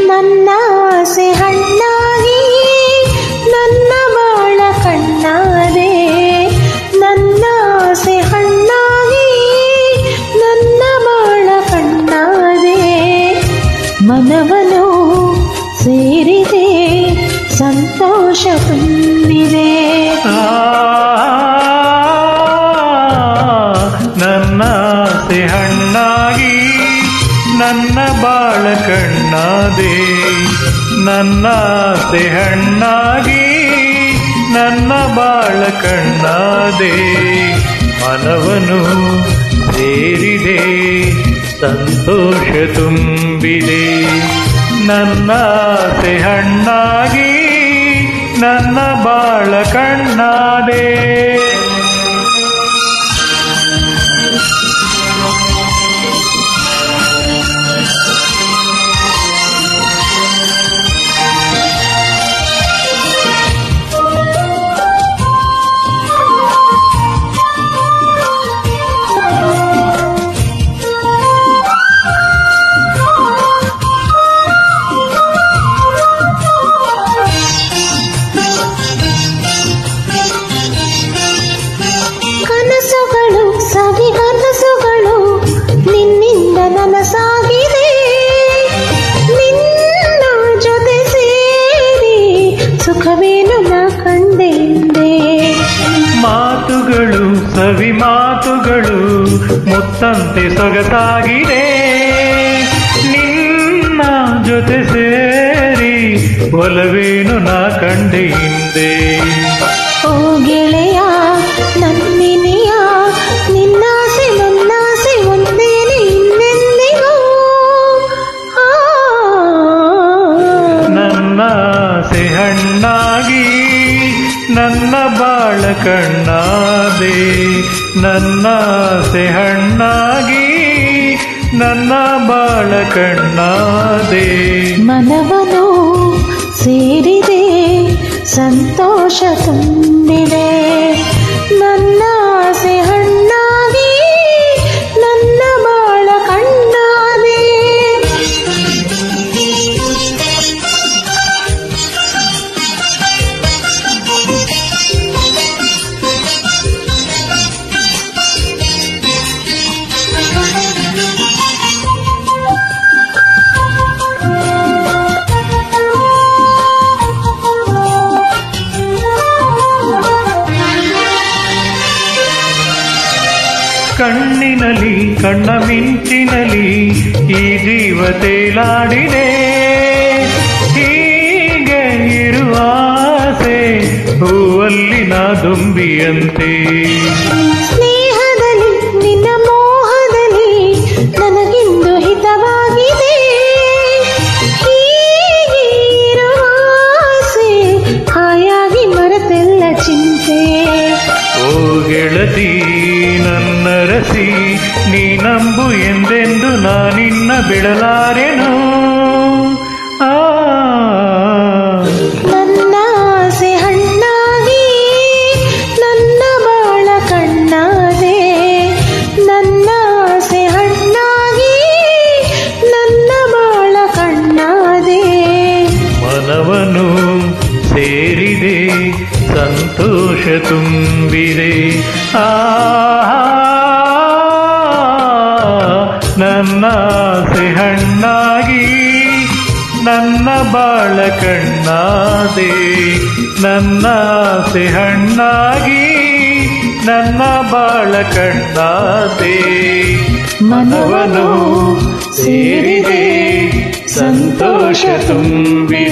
ನನ್ನ ಆಸೆ ಹಣ್ಣಾಗಿ ನನ್ನ ಬಾಳ ಕಣ್ಣಾದೆ, ನನ್ನ ಆಸೆ ಹಣ್ಣಾಗಿ ನನ್ನ ಬಾಳ ಕಣ್ಣಾದೆ, ಮನವನು ಸೇರಿದೆ ಸಂತೋಷ ತುಂಬಿದೆ. ನನ್ನ ಆಸೆ ಹಣ್ಣಾಗಿ ನನ್ನ ಬಾಳ ಕಣ್ಣಾದೆ, ನನ್ನ ಆಸೆ ಹಣ್ಣಾಗಿ ನನ್ನ ಬಾಳ ಕಣ್ಣಾದೆ, ಮನವನು ಸೇರಿದೆ ಸಂತೋಷ ತುಂಬಿದೆ. ನನ್ನ ಆಸೆ ಹಣ್ಣಾಗಿ ನನ್ನ ಬಾಳ ಕಣ್ಣಾದೆ. ಕನಸುಗಳು ಸವಿ ಕನಸುಗಳು ನಿನ್ನಿಂದ ನನಸಾಗಿದೆ, ನಿನ್ನ ಜೊತೆ ಸೇರಿ ಸುಖವೇನು ನಾ ಕಂಡೆಂದೆ. ಮಾತುಗಳು ಸವಿ ಮಾತುಗಳು ಮುತ್ತಂತೆ ಸೊಗಸಾಗಿದೆ, ನಿನ್ನ ಜೊತೆ ಸೇರಿ ಒಲವೇನು ನಾ ಕಂಡೆ ಹಿಂದೆ. ಓ ಗೆಳೆಯ ನನ್ನಿನಿಯ ನಿನ್ನಾಸೆ ನನ್ನಾಸೆ ಒಂದೇನೆ ಇನ್ನೆಂದಿಗೂ. ನನ್ನ ಆಸೆ ಹಣ್ಣಾಗಿ ನನ್ನ ಬಾಳ ಕಣ್ಣಾದೆ, ನನ್ನ ಆಸೆ ಹಣ್ಣಾಗಿ ನನ್ನ ಬಾಳ ಕಣ್ಣಾದೆ, ಮನವನು ಸೇರಿದೆ ಸಂತೋಷ ತುಂಬಿದೆ. ನನ್ನ ಆಸೆ ಹಣ್ಣಾಗಿ ನನ್ನ ಬಾಳ ಕಣ್ಣಾದೆ. ಕಣ್ಣಿನಲ್ಲಿ ಕಣ್ಣ ಮಿಂಚಿನಲ್ಲಿ ಈ ಜೀವ ತೇಲಾಡಿದೆ, ಹೀಗೆ ಇರುವ ಆಸೆ ಹೂವಲ್ಲಿನ ದುಂಬಿಯಂತೆ. ಸ್ನೇಹದಲ್ಲಿ ನಿನ್ನ ಮೋಹದಲ್ಲಿ ನನಗಿಂದು ಹಿತವಾಗಿದೆ, ಹೀಗೆ ಇರುವ ಆಸೆ ಹಾಯಾಗಿ ಮರೆತೆಲ್ಲ ಚಿಂತೆ. ಓ ಗೆಳತಿ ನನ್ನ ರಸಿ ನೀ ನಂಬು ಎಂದೆಂದು ನಾನಿನ್ನ ಬಿಡಲಾರೆನು. ನನ್ನ ಆಸೆ ಹಣ್ಣಾಗಿ ನನ್ನ ಬಾಳ ಕಣ್ಣಾದೆ, ನನ್ನ ಆಸೆ ಹಣ್ಣಾಗಿ ನನ್ನ ಬಾಳ ಕಣ್ಣಾದೆ, ಮನವನು ಸೇರಿದೆ ಸಂತೋಷ ತುಂಬಿದೆ. ನನ್ನ ಆಸೆ ಹಣ್ಣಾಗಿ ನನ್ನ ಬಾಳ ಕಣ್ಣಾದೆ, ನನ್ನ ಆಸೆ ಹಣ್ಣಾಗಿ ನನ್ನ ಬಾಳ ಕಣ್ಣಾದೆ, ಮನವನು ಸೇರಿದೆ ಸಂತೋಷ ತುಂಬಿ